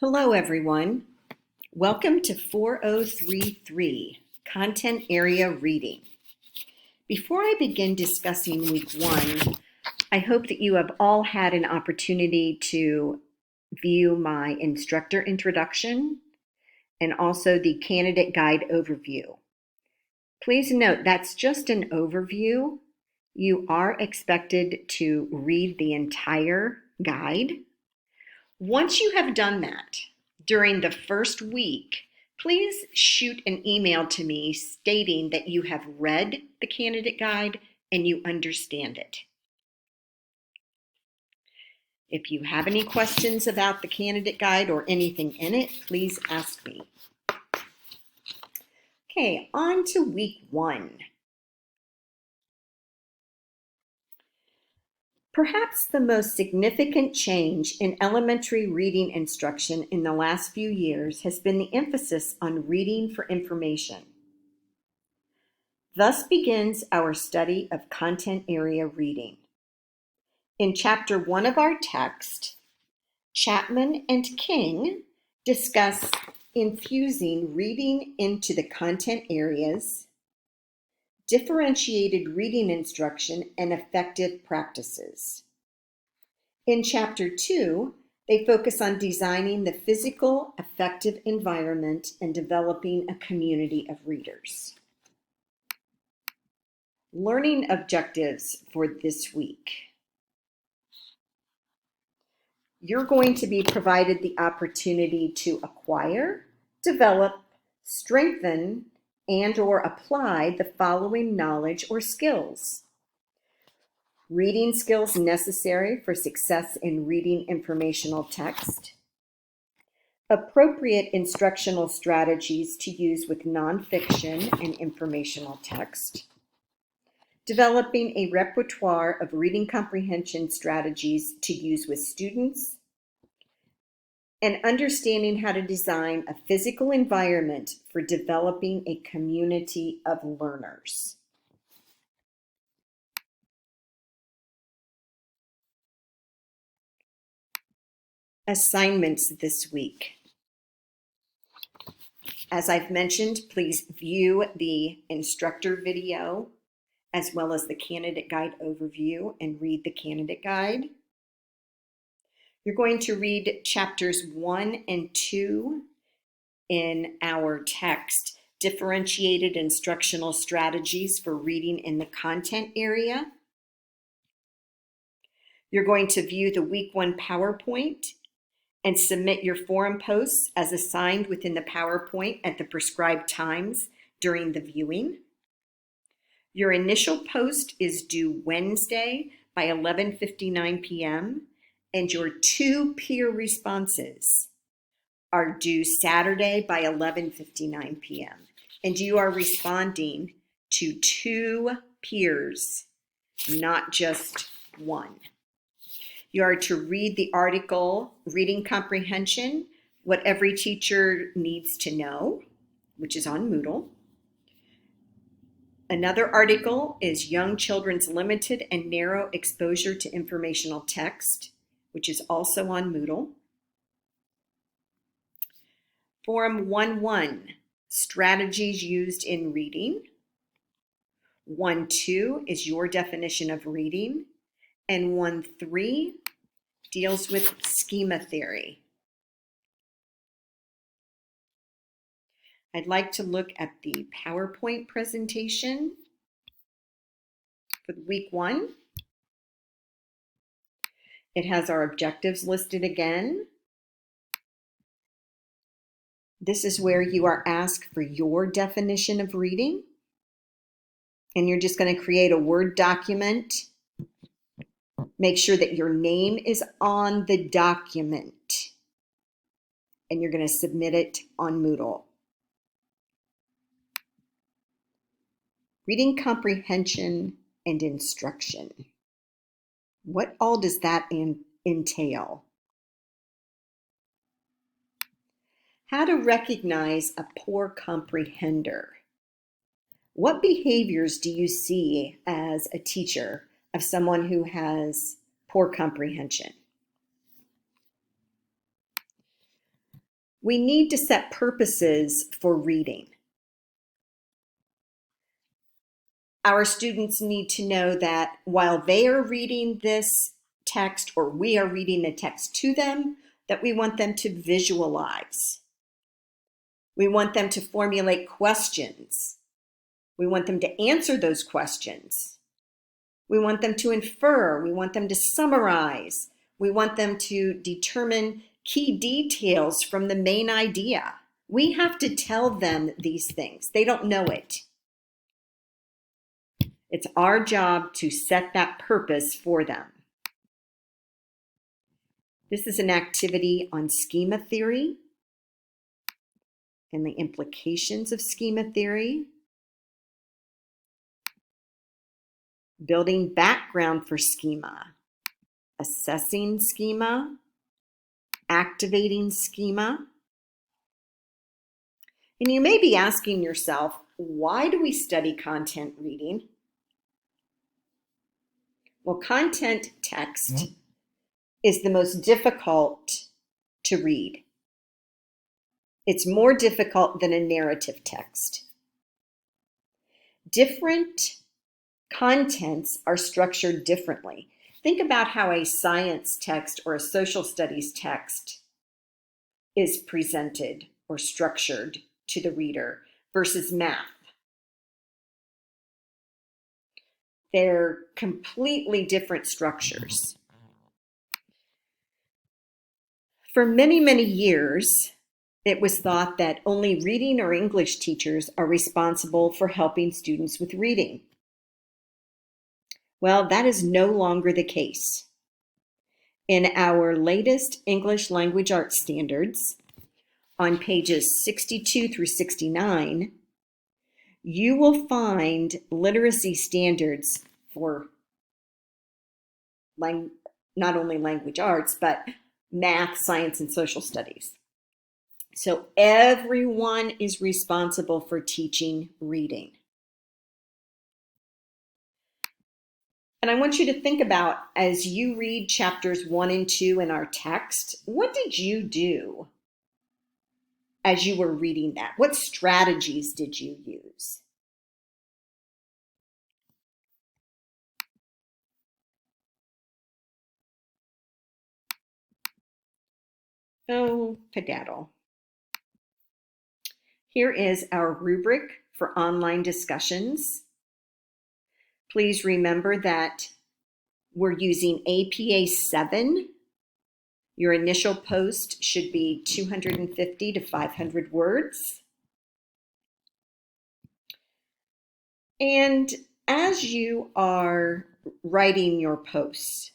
Hello, everyone. Welcome to 4033, Content Area Reading. Before I begin discussing Week 1, I hope that you have all had an opportunity to view my instructor introduction and also the candidate guide overview. Please note that's just an overview. You are expected to read the entire guide. Once you have done that, during the first week, please shoot an email to me stating that you have read the candidate guide and you understand it. If you have any questions about the candidate guide or anything in it, please ask me. Okay, on to Week 1. Perhaps the most significant change in elementary reading instruction in the last few years has been the emphasis on reading for information. Thus begins our study of content area reading. In Chapter 1 of our text, Chapman and King discuss infusing reading into the content areas, differentiated reading instruction, and effective practices. In Chapter 2, they focus on designing the physical, effective environment and developing a community of readers. Learning objectives for this week. You're going to be provided the opportunity to acquire, develop, strengthen, and/or apply the following knowledge or skills. Reading skills necessary for success in reading informational text. Appropriate instructional strategies to use with nonfiction and informational text. Developing a repertoire of reading comprehension strategies to use with students. And understanding how to design a physical environment for developing a community of learners. Assignments this week. As I've mentioned, please view the instructor video as well as the candidate guide overview and read the candidate guide. You're going to read chapters 1 and 2 in our text, Differentiated Instructional Strategies for Reading in the Content Area. You're going to view the Week 1 PowerPoint and submit your forum posts as assigned within the PowerPoint at the prescribed times during the viewing. Your initial post is due Wednesday by 11:59 p.m. and your 2 peer responses are due Saturday by 11:59 p.m. And you are responding to 2 peers, not just one. You are to read the article, Reading Comprehension, What Every Teacher Needs to Know, which is on Moodle. Another article is Young Children's Limited and Narrow Exposure to Informational Text, which is also on Moodle. Forum 1.1, Strategies Used in Reading. 1.2 is your definition of reading. And 1.3 deals with schema theory. I'd like to look at the PowerPoint presentation for Week 1. It has our objectives listed again. This is where you are asked for your definition of reading. And you're just going to create a Word document. Make sure that your name is on the document. And you're going to submit it on Moodle. Reading comprehension and instruction. What all does that entail? How to recognize a poor comprehender. What behaviors do you see as a teacher of someone who has poor comprehension? We need to set purposes for reading. Our students need to know that while they are reading this text or we are reading the text to them, that we want them to visualize. We want them to formulate questions. We want them to answer those questions. We want them to infer. We want them to summarize. We want them to determine key details from the main idea. We have to tell them these things. They don't know it. It's our job to set that purpose for them. This is an activity on schema theory and the implications of schema theory, building background for schema, assessing schema, activating schema. And you may be asking yourself, why do we study content reading? Well, content text is the most difficult to read. It's more difficult than a narrative text. Different contents are structured differently. Think about how a science text or a social studies text is presented or structured to the reader versus math. They're completely different structures. For many, many years, it was thought that only reading or English teachers are responsible for helping students with reading. Well, that is no longer the case. In our latest English language arts standards, on pages 62 through 69, you will find literacy standards for not only language arts, but math, science, and social studies. So everyone is responsible for teaching reading. And I want you to think about, as you read chapters 1 and 2 in our text, what did you do as you were reading that? What strategies did you use? Oh, pedaddle. Here is our rubric for online discussions. Please remember that we're using APA 7. Your initial post should be 250 to 500 words. And as you are writing your posts,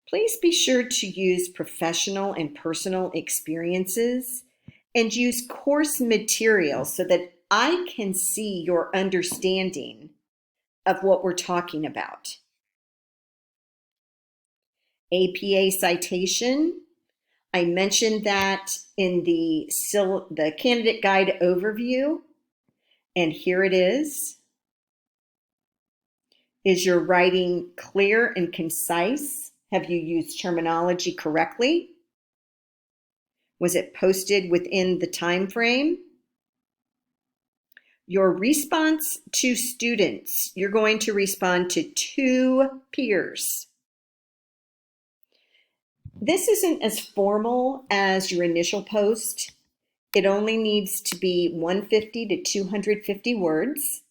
please be sure to use professional and personal experiences and use course material so that I can see your understanding of what we're talking about. APA citation, I mentioned that in the candidate guide overview, and here it is. Is your writing clear and concise? Have you used terminology correctly? Was it posted within the time frame? Your response to students, you're going to respond to 2 peers. This isn't as formal as your initial post. It only needs to be 150 to 250 words.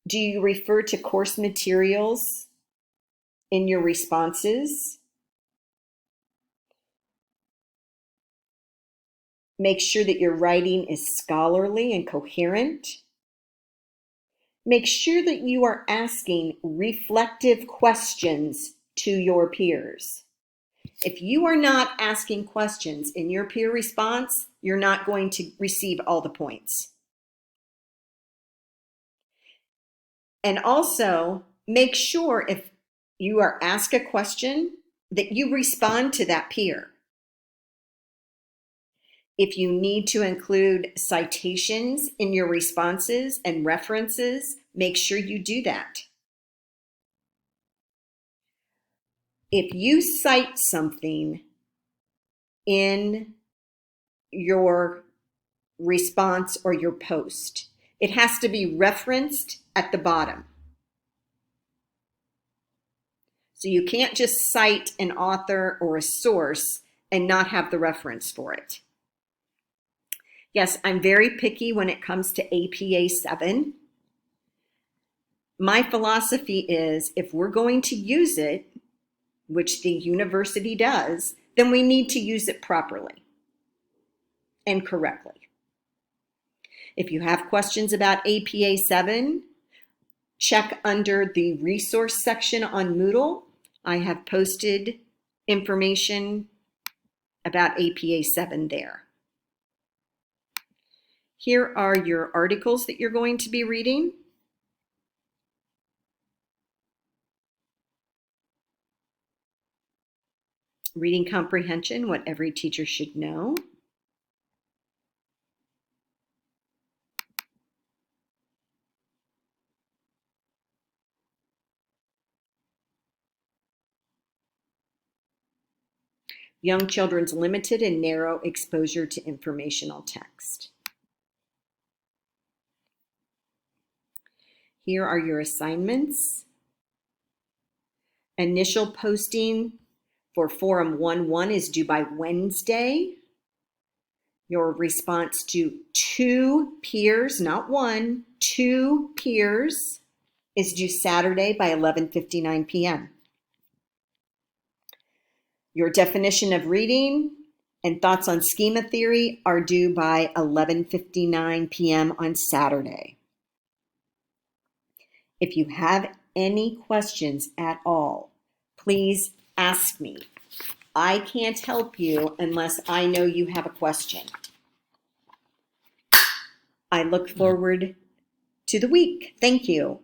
Do you refer to course materials in your responses? Make sure that your writing is scholarly and coherent. Make sure that you are asking reflective questions to your peers. If you are not asking questions in your peer response, you're not going to receive all the points. And also, make sure if you are asked a question that you respond to that peer. If you need to include citations in your responses and references, make sure you do that. If you cite something in your response or your post. It has to be referenced at the bottom. So you can't just cite an author or a source and not have the reference for it. Yes, I'm very picky when it comes to APA 7. My philosophy is if we're going to use it, which the university does, then we need to use it properly and correctly. If you have questions about APA 7, check under the resource section on Moodle. I have posted information about APA 7 there. Here are your articles that you're going to be reading. Reading comprehension, what every teacher should know. Young children's limited and narrow exposure to informational text. Here are your assignments. Initial posting for Forum 1-1 is due by Wednesday. Your response to 2 peers, not 1, 2 peers, is due Saturday by 11:59 p.m. Your definition of reading and thoughts on schema theory are due by 11:59 p.m. on Saturday. If you have any questions at all, please ask me. I can't help you unless I know you have a question. I look forward to the week. Thank you.